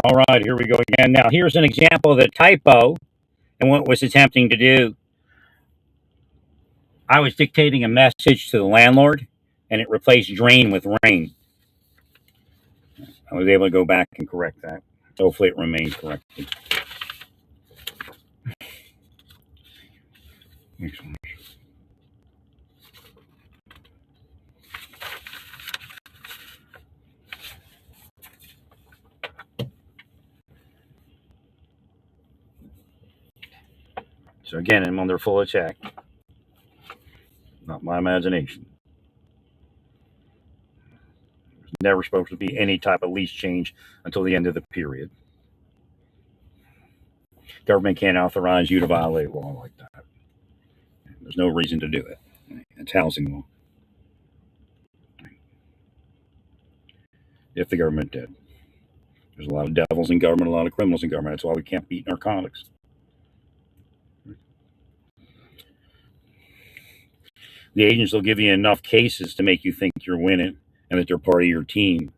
All right, here we go again. Now, here's an example of the typo and what it was attempting to do. I was dictating a message to the landlord, and it replaced drain with rain. I was able to go back and correct that. Hopefully, it remains corrected. Excellent. So again, I'm under full attack. Not my imagination. There's never supposed to be any type of lease change until the end of the period. Government can't authorize you to violate law like that. There's no reason to do it. It's housing law. If the government did. There's a lot of devils in government, a lot of criminals in government. That's why we can't beat narcotics. The agents will give you enough cases to make you think you're winning and that they're part of your team.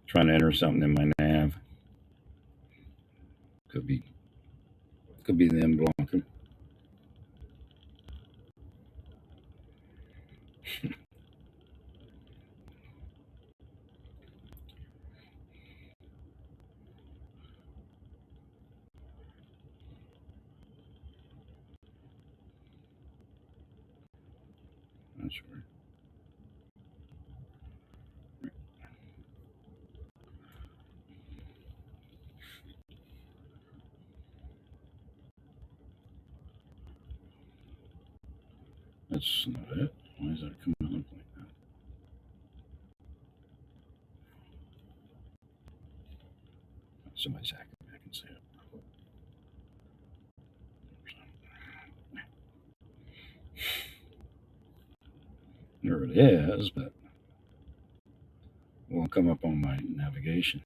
Trying to enter something in my nav. Could be them blocking. That's right. That's not it. Why is that coming up like that? Somebody's hacking. I can see it. There it is, but it won't come up on my navigation.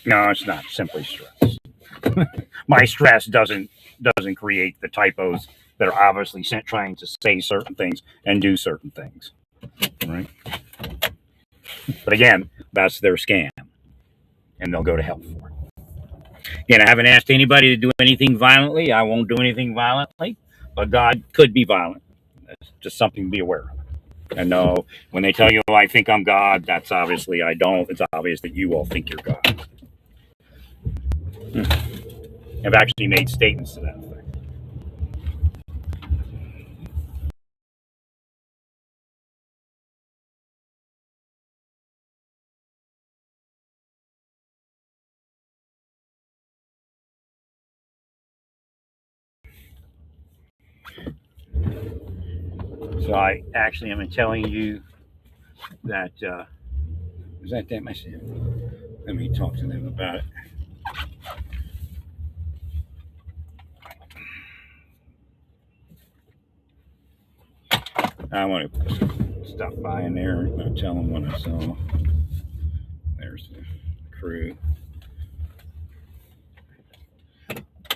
No, it's not simply stress. My stress doesn't create the typos that are obviously trying to say certain things and do certain things, right? But again, that's their scam, and they'll go to hell for it. Again, I haven't asked anybody to do anything violently. I won't do anything violently, but God could be violent. That's just something to be aware of. And no, when they tell you, oh, I think I'm God, that's obviously I don't. It's obvious that you all think you're God. I've actually made statements to that effect. So I actually am telling you that, is that message? Let me talk to them about it. I want to stop by in there and I'll tell them what I saw. There's the crew.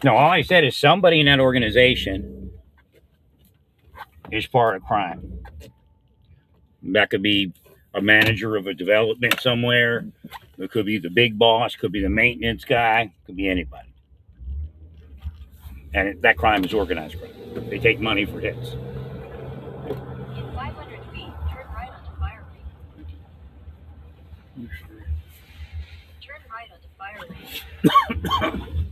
No, all I said is somebody in that organization is part of crime. That could be a manager of a development somewhere. It could be the big boss. Could be the maintenance guy. Could be anybody. And that crime is organized crime. They take money for hits. In 500 feet, turn right onto Fire Lane. Turn right onto Fire Lane.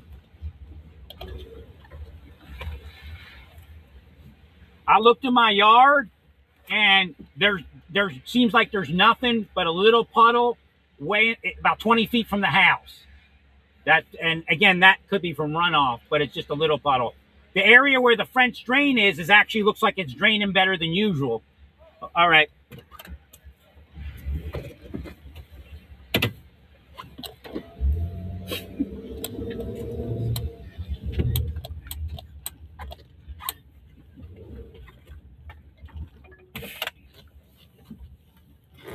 I looked in my yard, and there seems like there's nothing but a little puddle way about 20 feet from the house. That, and again, that could be from runoff, but it's just a little puddle. The area where the French drain is actually looks like it's draining better than usual. All right.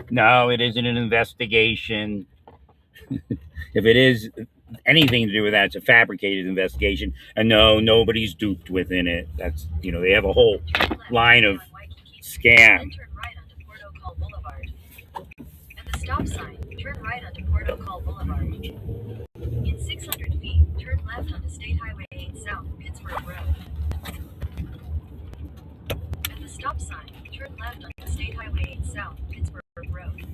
No, it isn't an investigation. If it is anything to do with that, it's a fabricated investigation. And no, nobody's duped within it. That's, they have a whole line of scam. Turn right onto Port O'Call Boulevard. At the stop sign, turn right onto Port O'Call Boulevard. In 600 feet, turn left onto State Highway 8 South, Pittsburgh Road. At the stop sign, turn left onto State Highway 8 South, Pittsburgh Road.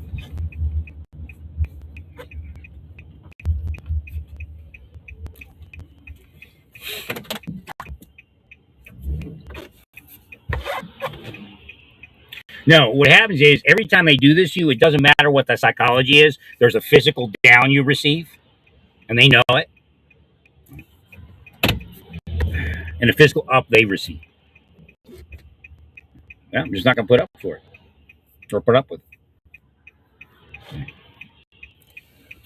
No, what happens is every time they do this to you, it doesn't matter what the psychology is. There's a physical down you receive, and they know it, and a physical up they receive. Yeah, I'm just not going to put up for it or put up with it.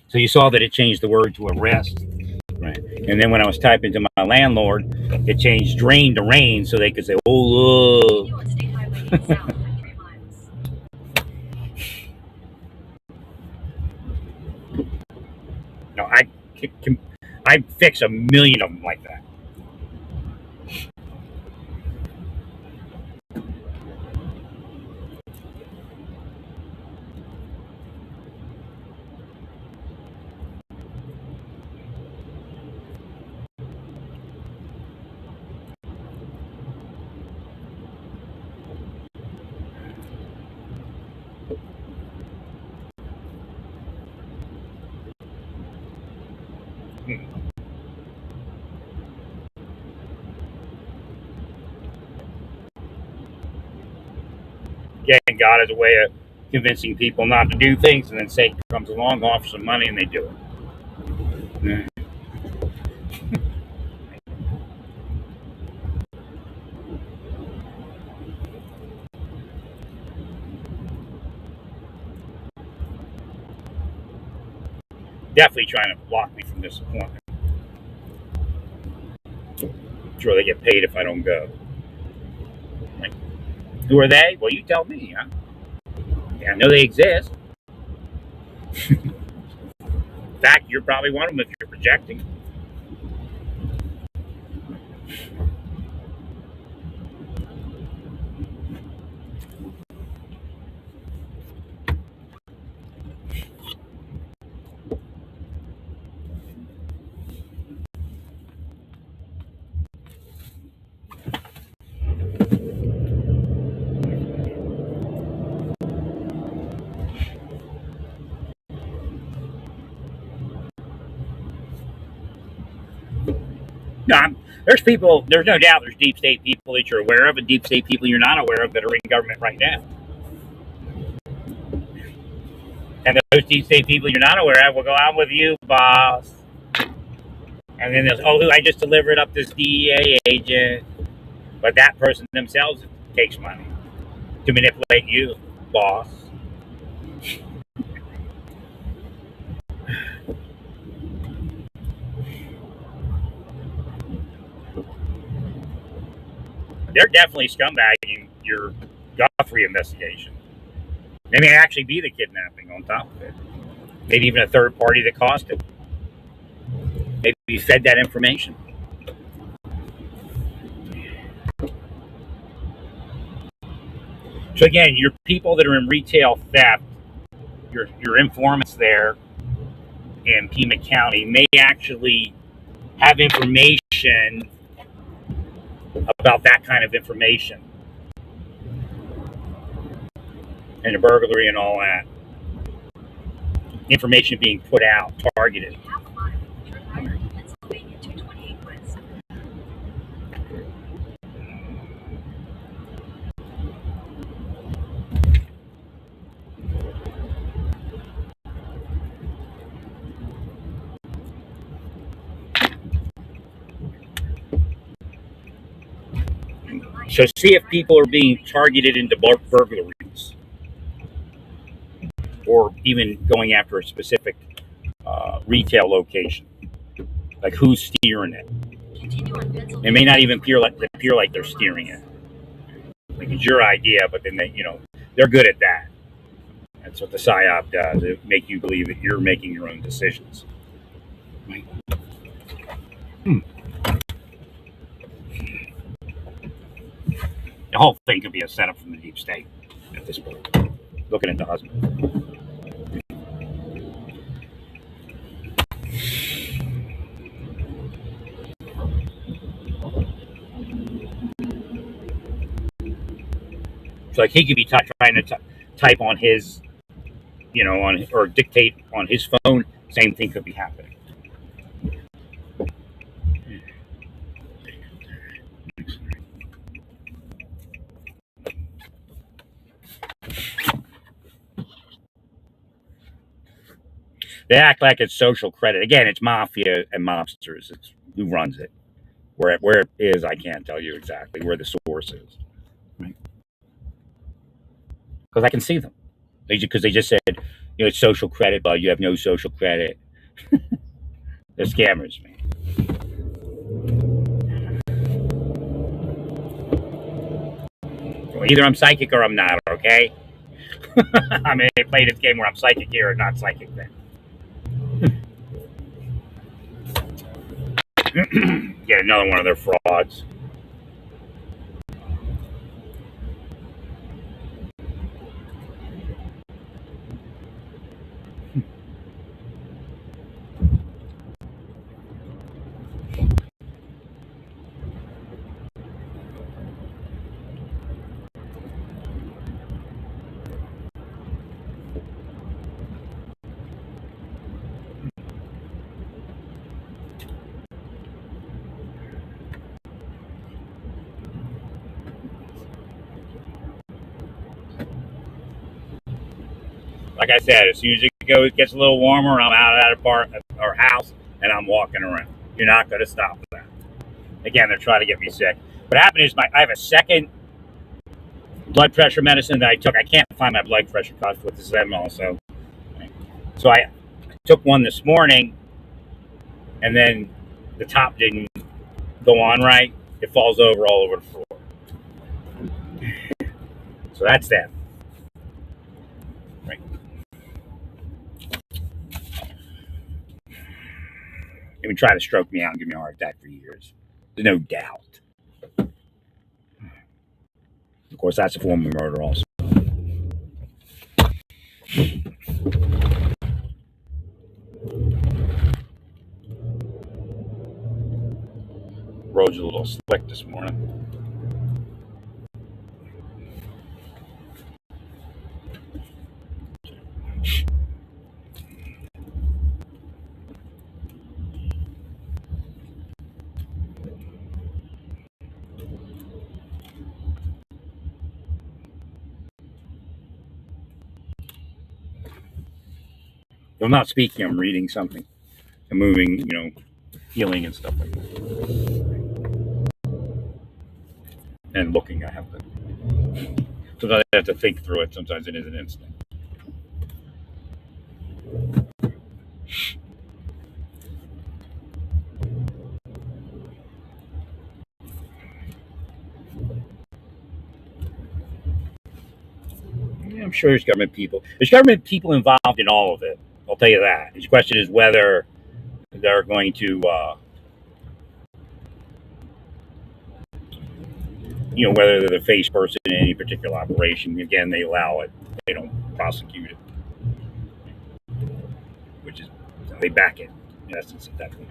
So you saw that it changed the word to arrest, right? And then when I was typing to my landlord, it changed drain to rain, so they could say, "Oh." Continue on State Highway 8 South for 3 miles. No, I fix a million of them like that. Again, God has a way of convincing people not to do things, and then Satan comes along, offers some money, and they do it. Yeah. Definitely trying to block me from this appointment. Sure, they get paid if I don't go. Like, who are they? Well, you tell me. Huh? Yeah, I know they exist. In fact, you're probably one of them if you're projecting. No, there's people, there's no doubt there's deep state people that you're aware of and deep state people you're not aware of that are in government right now. And those deep state people you're not aware of will go, "I'm with you, boss." And then they'll say, "Oh, I just delivered up this DEA agent." But that person themselves takes money to manipulate you, boss. They're definitely scumbagging your government. free investigation. They may actually be the kidnapping on top of it. Maybe even a third party that caused it. Maybe you fed that information. So again, your people that are in retail theft, your informants there in Pima County may actually have information about that kind of information and the burglary and all that. Information being put out, targeted. In half a mile, turn right onto Pennsylvania 228 West. So see if people are being targeted into burglaries, or even going after a specific retail location. Like who's steering it? Continue on Pennsylvania. It may not even appear like they're steering it. Like it's your idea, but then they're good at that. That's what the PSYOP does. It make you believe that you're making your own decisions. Right. The whole thing could be a setup from the deep state at this point. Looking at the husband. So like he could be trying to type on his, or dictate on his phone. Same thing could be happening. They act like it's social credit. Again, it's mafia and mobsters. It's who runs it. Where it is, I can't tell you exactly where the source is. Right? Because I can see them. Because they just said, it's social credit, but you have no social credit. They're scammers, man. Well, either I'm psychic or I'm not, okay? I mean, they play this game where I'm psychic here or not psychic there. Get another one of their frauds. Like I said, as soon as it gets a little warmer, I'm out of that apartment or house and I'm walking around. You're not going to stop that. Again, they're trying to get me sick. What happened is I have a second blood pressure medicine that I took. I can't find my blood pressure cuff with the Zem also. So I took one this morning, and then the top didn't go on right. It falls over all over the floor. So that's that. Right. They've been trying to stroke me out and give me a heart attack for years. There's no doubt. Of course, that's a form of murder also. Road's a little slick this morning. I'm not speaking, I'm reading something. I'm moving, healing and stuff like that. And looking, I have to. Sometimes I have to think through it. Sometimes it is an instant. I'm sure there's government people. There's government people involved in all of it. I'll tell you that. The question is whether they're going to, whether they're the face person in any particular operation. Again, they allow it. They don't prosecute it, which is they back it. In essence, at that point.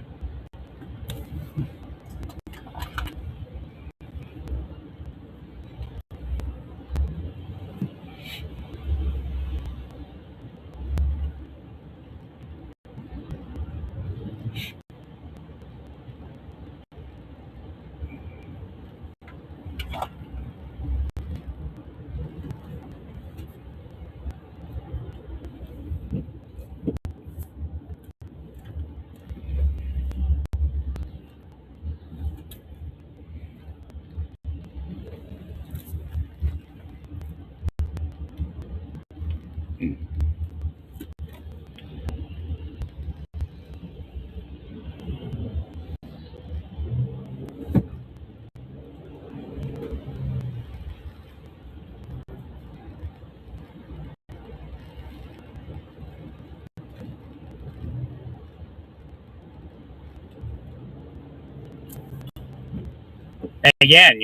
And again,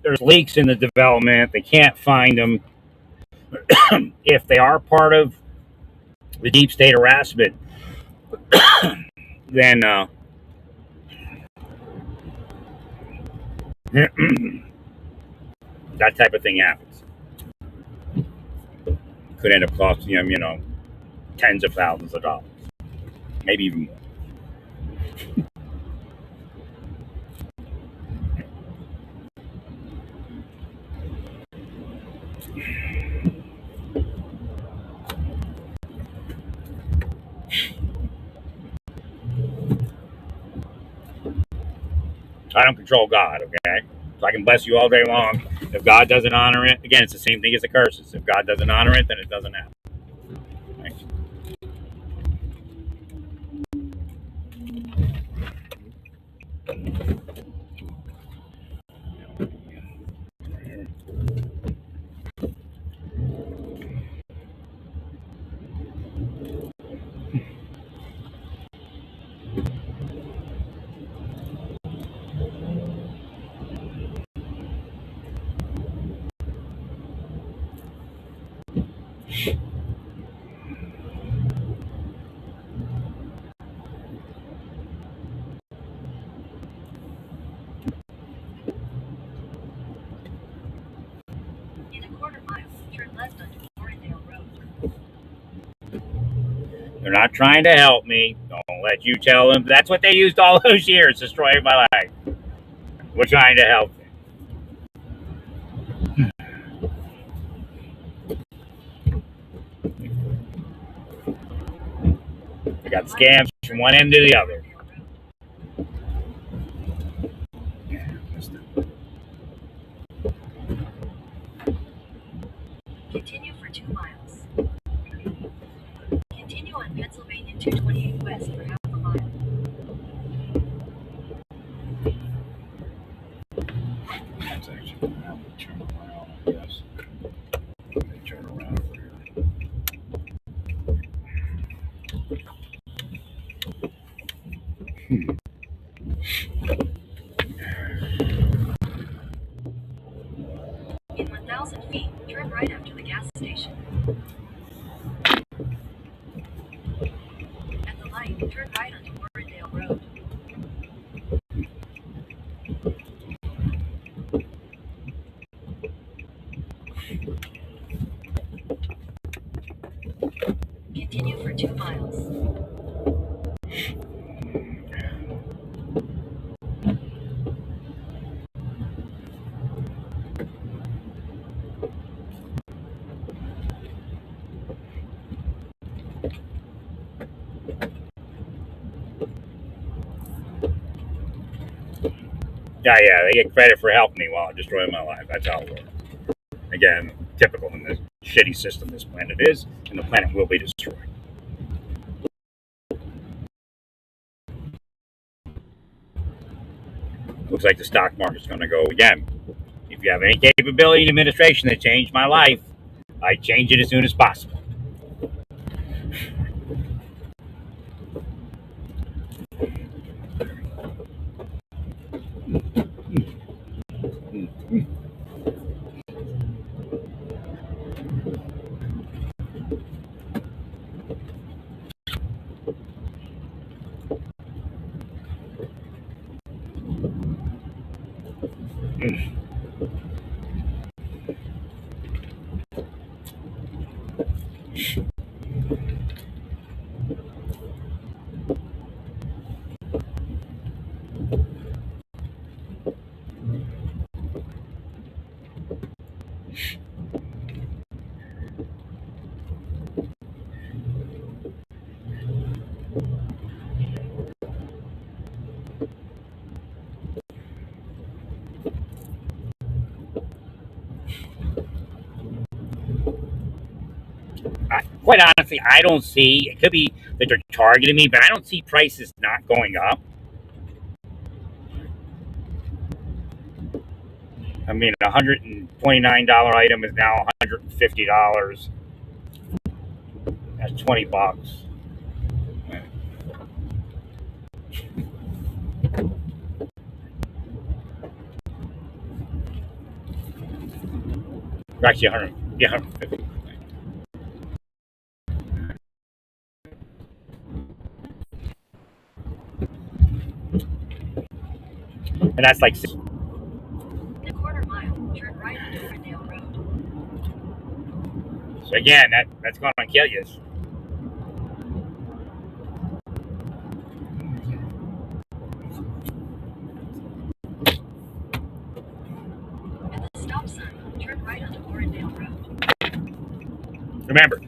there's leaks in the development. They can't find them. If they are part of the deep state harassment, then that type of thing happens. Could end up costing them, tens of thousands of dollars, maybe even more. I don't control God, okay? So I can bless you all day long. If God doesn't honor it, again, it's the same thing as the curses. If God doesn't honor it, then it doesn't happen. Thanks. In a quarter mile, turn left onto Warrendale Road. They're not trying to help me. Don't let you tell them. That's what they used all those years, destroying my life. We're trying to help them. I got scams from one end to the other. Continue for 2 miles. Continue on Pennsylvania 228 West for half a mile. That's actually now we turn around, I guess. They turn around over here. In 1,000 feet, turn right after the gas station. At the light, turn right onto Warrendale Road. Continue for 2 miles. Yeah, they get credit for helping me while destroying my life. That's how it works. Again, typical in the shitty system this planet is, and the planet will be destroyed. Looks like the stock market's going to go again. If you have any capability in administration that changed my life, I'd change it as soon as possible. Quite honestly, I don't see. It could be that they're targeting me, but I don't see prices not going up. I mean, a $129 item is now $150. That's $20. Actually, 100. Yeah, 150. And that's like. In a quarter mile, turn right onto Ferndale Road. So again, that's going to kill you. At the stop sign, turn right onto Warrendale Road. Remember,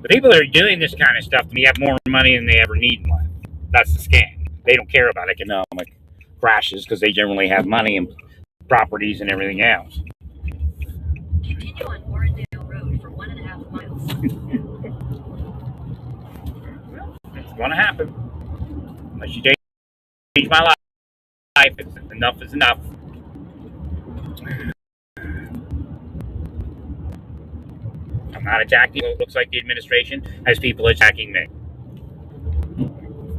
the people that are doing this kind of stuff to me have more money than they ever need in life. That's the scam. They don't care about economic crashes because they generally have money and properties and everything else. Continue on Warrendale Road for 1.5 miles. It's going to happen. Unless you change my life, enough is enough. I'm not attacking what looks like the administration as people attacking me.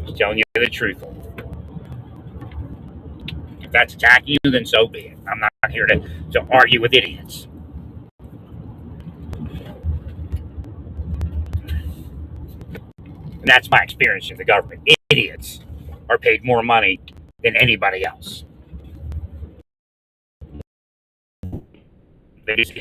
Just telling you the truth. If that's attacking you, then so be it. I'm not here to argue with idiots. And that's my experience in the government. Idiots are paid more money than anybody else. They just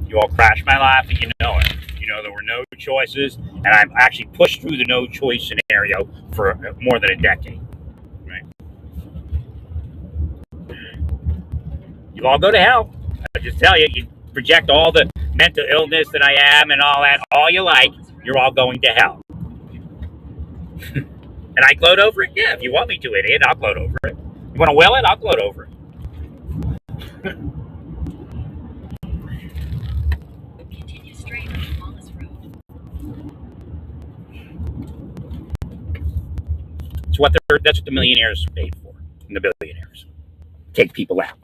you all crashed my life, and you know it. You know there were no choices, and I've actually pushed through the no choice scenario for more than a decade. Right? You all go to hell. I just tell you, you project all the mental illness that I am and all that, all you like. You're all going to hell. And I gloat over it. Yeah, if you want me to, idiot, I'll gloat over it. You want to will it? I'll gloat over it. Continue straight on Wallace Road. That's what the millionaires are paid for, and the billionaires. Take people out.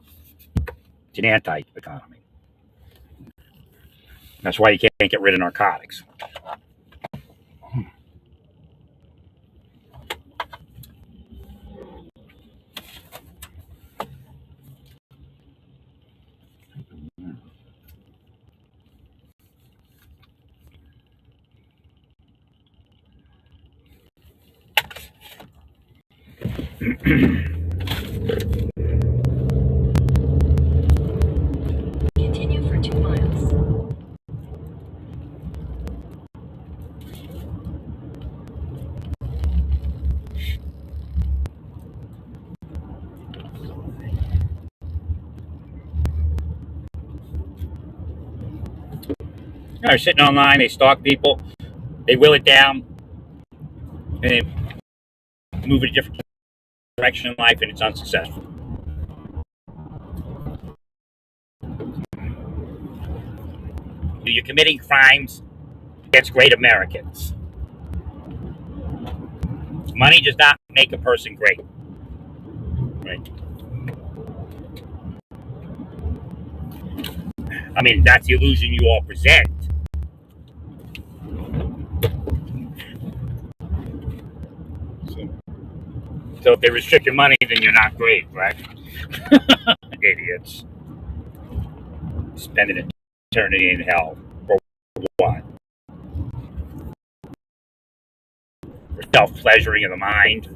It's an anti-economy. That's why you can't get rid of narcotics. They're sitting online, they stalk people, they will it down, and they move in a different direction in life, and it's unsuccessful. You're committing crimes against great Americans. Money does not make a person great. Right? I mean, that's the illusion you all present. So if they restrict your money, then you're not great, right? Idiots. Spending an eternity in hell for what? For self-pleasuring of the mind.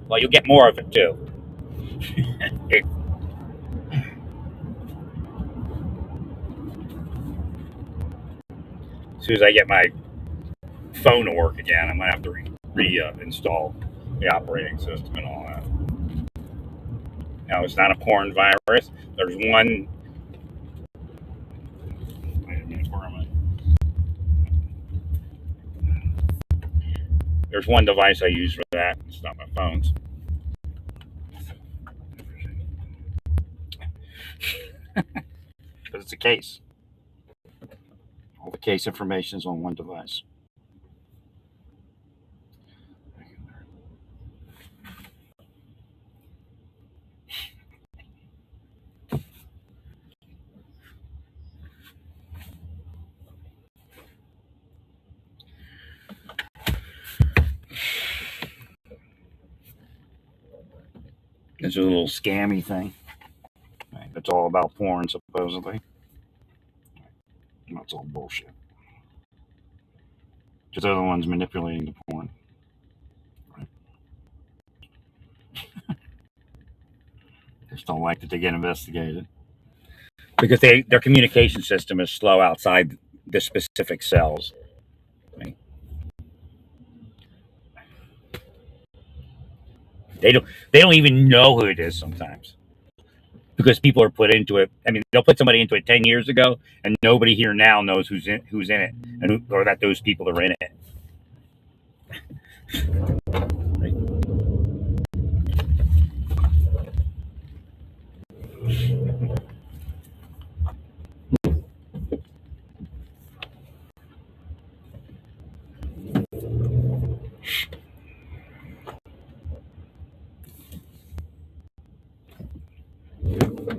Well, you'll get more of it too. As soon as I get my phone to work again, I'm gonna have to reinstall the operating system and all that. Now, it's not a porn virus. There's one. Wait a minute, where am I? There's one device I use for that. It's not my phone's. But it's a case. All the case information is on one device. It's a little scammy thing. It's all about porn, supposedly. That's all bullshit. Just they're the ones manipulating the porn. Right? Just don't like that they get investigated. Because their communication system is slow outside the specific cells. Right? They don't even know who it is sometimes. Because people are put into it. I mean, they'll put somebody into it 10 years ago, and nobody here now knows who's in it, or that those people are in it. Right?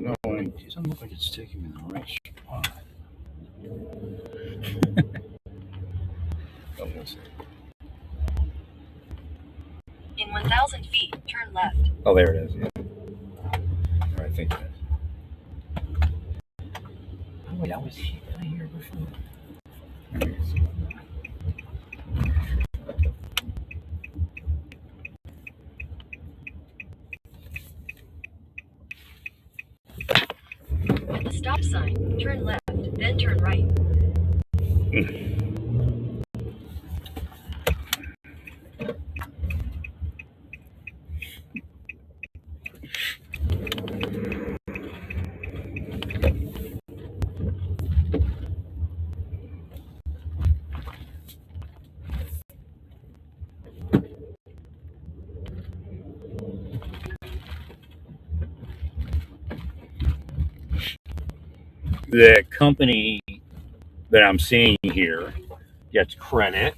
No, it doesn't look like it's taking me in the right spot. Oh, we'll see. In 1,000 feet, turn left. Oh, there it is. Yeah. Or I think it is. Oh, wait, I was here before. There it is. At the stop sign, turn left, then turn right. The company that I'm seeing here gets credit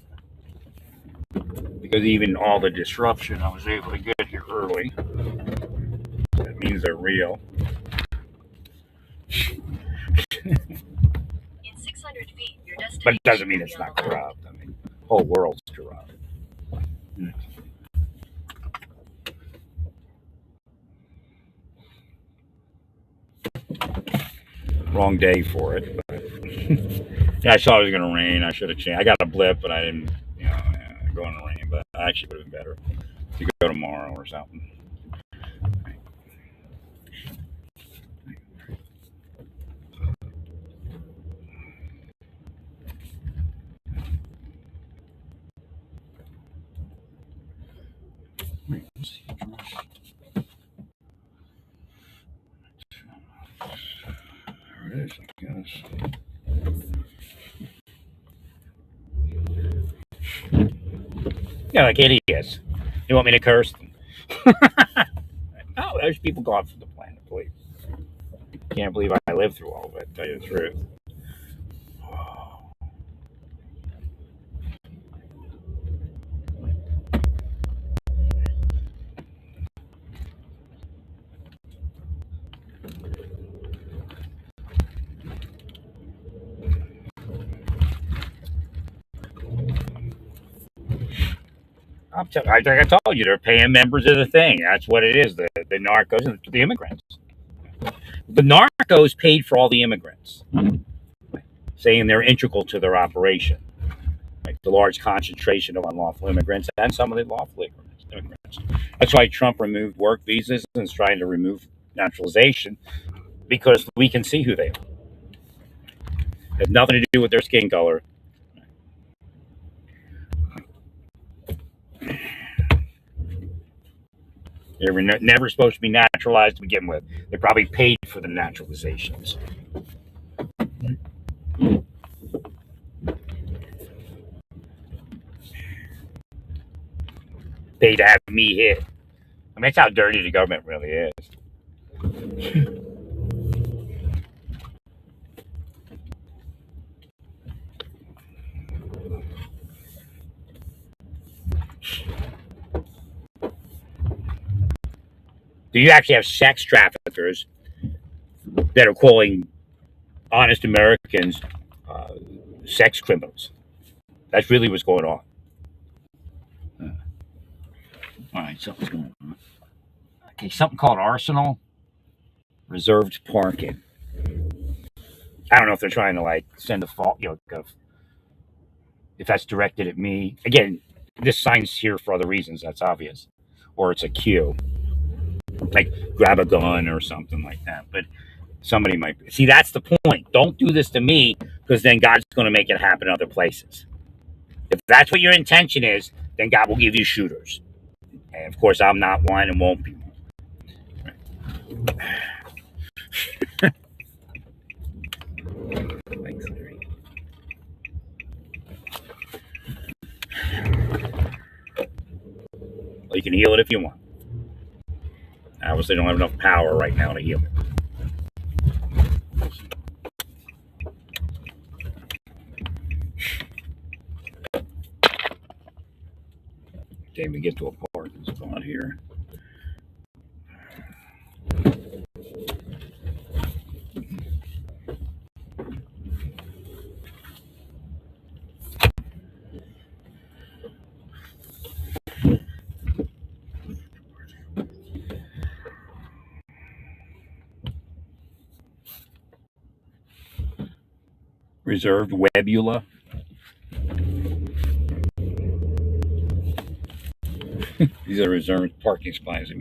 because even all the disruption, I was able to get here early. That means they're real. In 600 feet, your destination. But it doesn't mean it's not corrupt. I mean, the whole world's corrupt. Wrong day for it, but Yeah, I saw it was gonna rain. I should have changed. I got a blip, but I didn't. Go in the rain. But actually, would have been better to go tomorrow or something. Wait, let's see. There it is, I guess. Yeah, like idiots. You want me to curse them? Oh, there's people gone from the planet, please. Can't believe I lived through all of it, to tell you the truth. I think I told you, they're paying members of the thing. That's what it is, the narcos and the immigrants. The narcos paid for all the immigrants, saying they're integral to their operation. Like the large concentration of unlawful immigrants and some of the lawful immigrants. That's why Trump removed work visas and is trying to remove naturalization, because we can see who they are. It has nothing to do with their skin color. They were never supposed to be naturalized to begin with. They probably paid for the naturalizations. Paid to have me hit. I mean, that's how dirty the government really is. Do you actually have sex traffickers that are calling honest Americans sex criminals? That's really what's going on. All right, something's going on. Okay, something called Arsenal Reserved Parking. I don't know if they're trying to like send a fault, if that's directed at me. Again, this sign's here for other reasons. That's obvious, or it's a cue, like grab a gun or something like that. But somebody might see. That's the point. Don't do this to me, because then God's going to make it happen other places. If that's what your intention is, then God will give you shooters. And of course, I'm not one and won't be one. Thanks, Larry. Well, you can heal it if you want. I obviously don't have enough power right now to heal it. Okay, we get to a parking spot here. Reserved Webula. These are reserved parking spots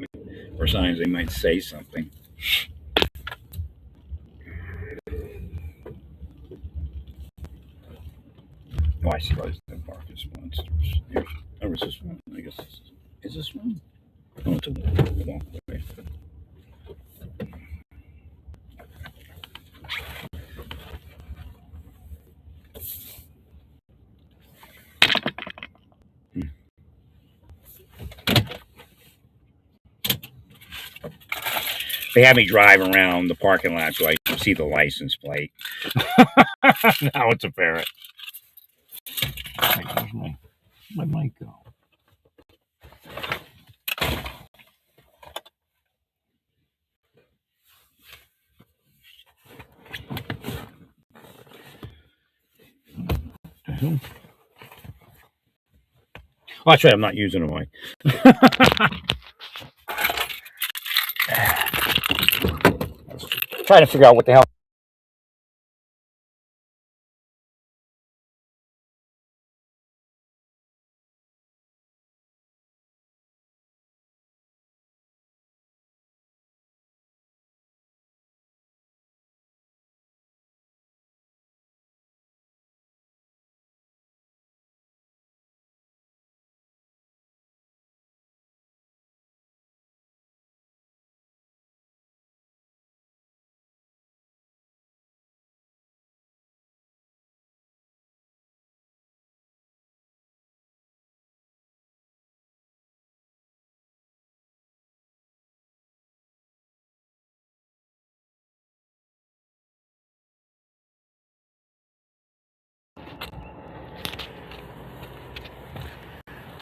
or signs. They might say something. Oh, I see. There's the parking spots. There was this one. I guess is this one? Oh, it's a walkway. They had me drive around the parking lot so I could see the license plate. Now it's apparent. Where's my mic go? Oh, that's right. I'm not using a mic. Trying to figure out what the hell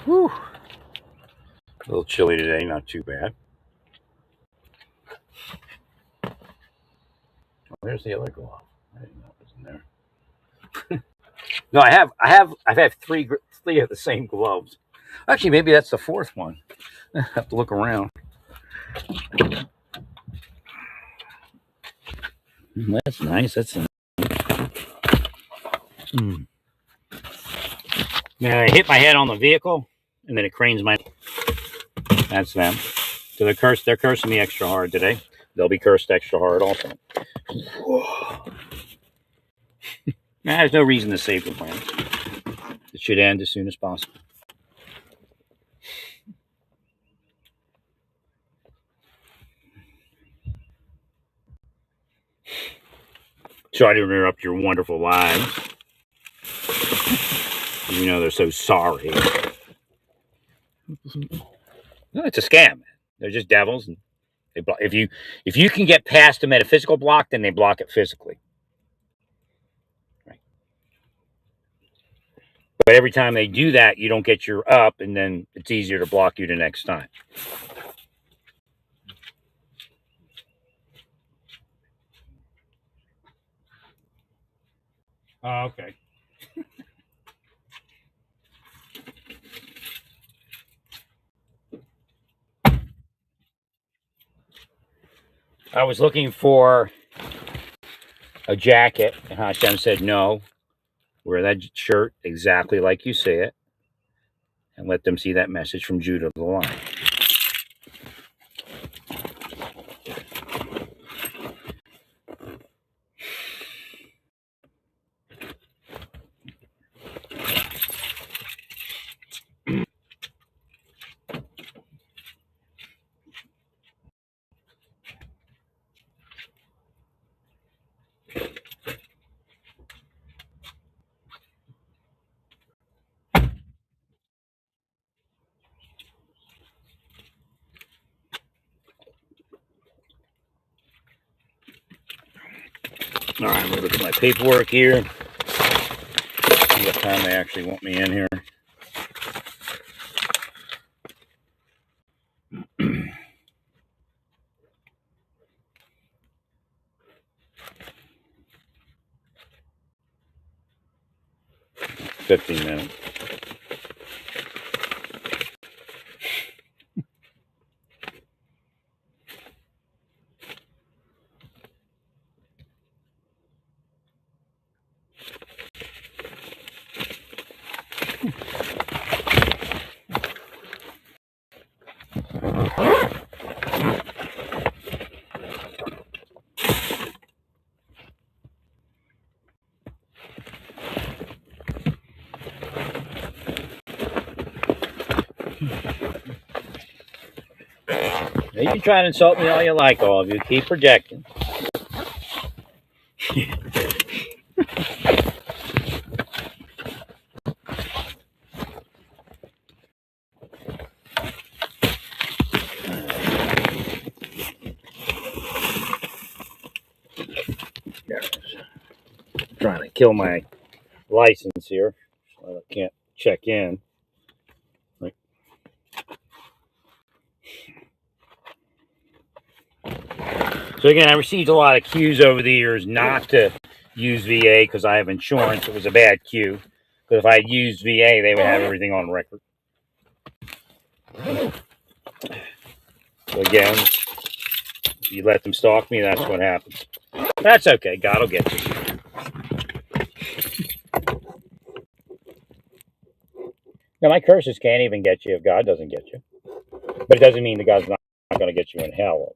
Whew. A little chilly today, not too bad. Oh, there's the other glove. I didn't know it was in there. No, I've had three of the same gloves. Actually, maybe that's the fourth one. I have to look around. That's nice. That's Now I hit my head on the vehicle, and then it cranes my. That's them. So they're cursing me extra hard today. They'll be cursed extra hard also. There's no reason to save the planet. It should end as soon as possible. Sorry to interrupt your wonderful lives. You know they're so sorry. No, it's a scam. They're just devils, and they block. If you can get past the metaphysical block, then they block it physically. Right. But every time they do that, you don't get your up, and then it's easier to block you the next time. Oh, okay. I was looking for a jacket, and Hashem said, no, wear that shirt exactly like you say it, and let them see that message from Judah the Lion. All right, I'm going to look at my paperwork here. See what time they actually want me in here. $15 minutes. You can try to insult me all you like, all of you. Keep projecting. Trying to kill my license here, so I can't check in. Right. So again, I received a lot of cues over the years not to use VA because I have insurance. It was a bad cue. Because if I had used VA, they would have everything on record. So again, if you let them stalk me, that's what happens. That's okay. God will get you. Now, my curses can't even get you if God doesn't get you. But it doesn't mean that God's not going to get you in hell.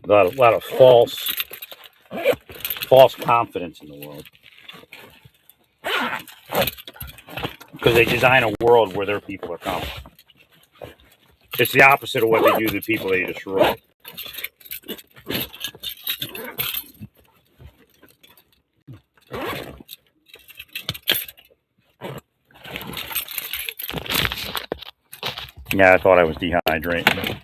A lot of false confidence in the world. Because they design a world where their people are confident. It's the opposite of what they do to the people they destroy. Yeah, I thought I was dehydrating.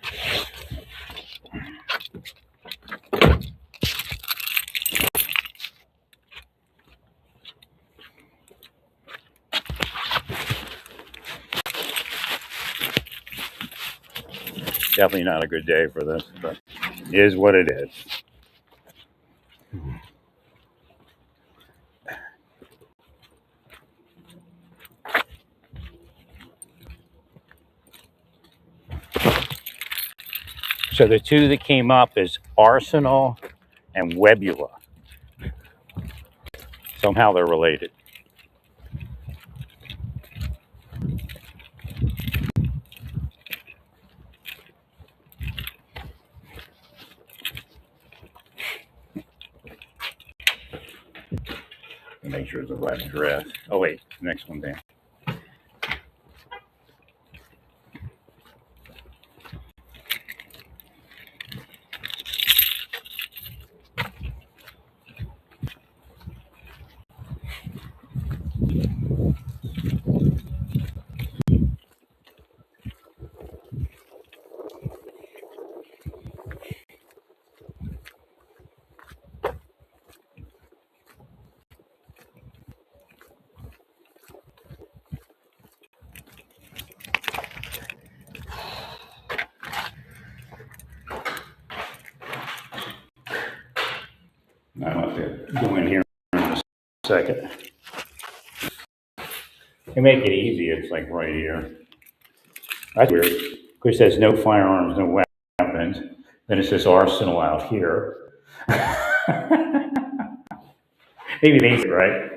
Definitely not a good day for this, but it is what it is. So the two that came up is Arsenal and Webula. Somehow they're related. Make sure it's the right address. Oh wait, next one down. I'm about to go in here in a second. They make it easy. It's like right here. That's weird. Of course, it says no firearms, no weapons. Then it says Arsenal out here. Maybe they say, right?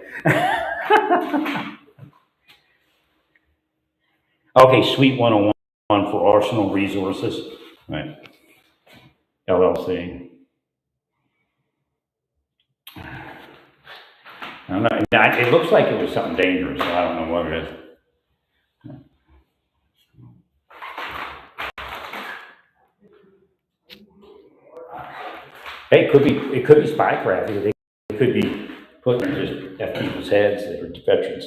Okay, Suite 101 for Arsenal Resources. Right. LLC. I don't know. It looks like it was something dangerous, so I don't know what it is. Hey, it could be spycraft. It could be putting just at people's heads that are veterans.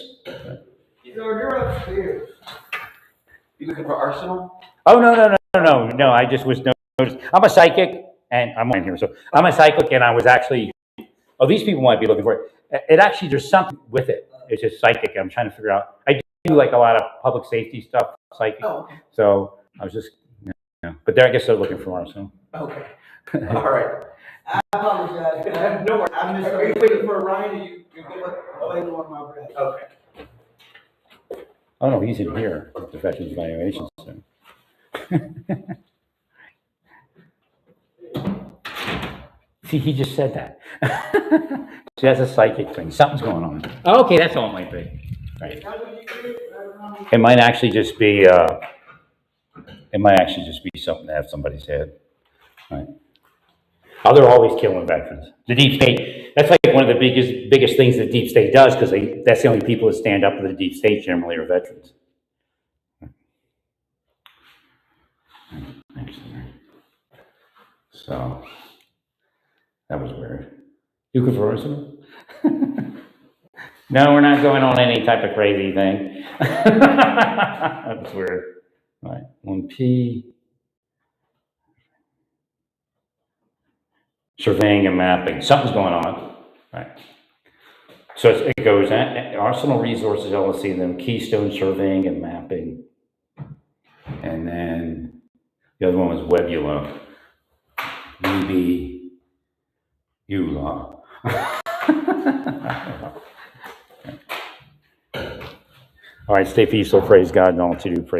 You're upstairs. You looking for Arsenal? Oh no! I just was noticed. I'm a psychic, and I'm on here. So I'm a psychic, and I was actually. Oh, these people might be looking for it. It actually, there's something with it. It's just psychic. I'm trying to figure out. I do like a lot of public safety stuff, psychic. Oh, okay. So I was just, but there, I guess they're looking for Arsenal. Okay. All right. I apologize. No worries. I missed. Are you waiting for Ryan? You waiting on my breath? Okay. Oh no, he's in here with the Veterans Evaluation Center. See, he just said that. See, that's a psychic thing. Something's going on. Oh, okay, that's all it might be. Right. It might actually just be. Something to have somebody's head. Right. Oh, they're always killing veterans. The deep state. That's like one of the biggest things the deep state does, because that's the only people that stand up to the deep state generally are veterans. So that was weird. You could Arsenal? No, we're not going on any type of crazy thing. That was weird. All right, 1P. Surveying and mapping. Something's going on. All right. So it goes Arsenal Resources LLC, and then Keystone Surveying and Mapping. And then the other one was Webula. Webula. All right, stay peaceful, praise God, and all to do, praise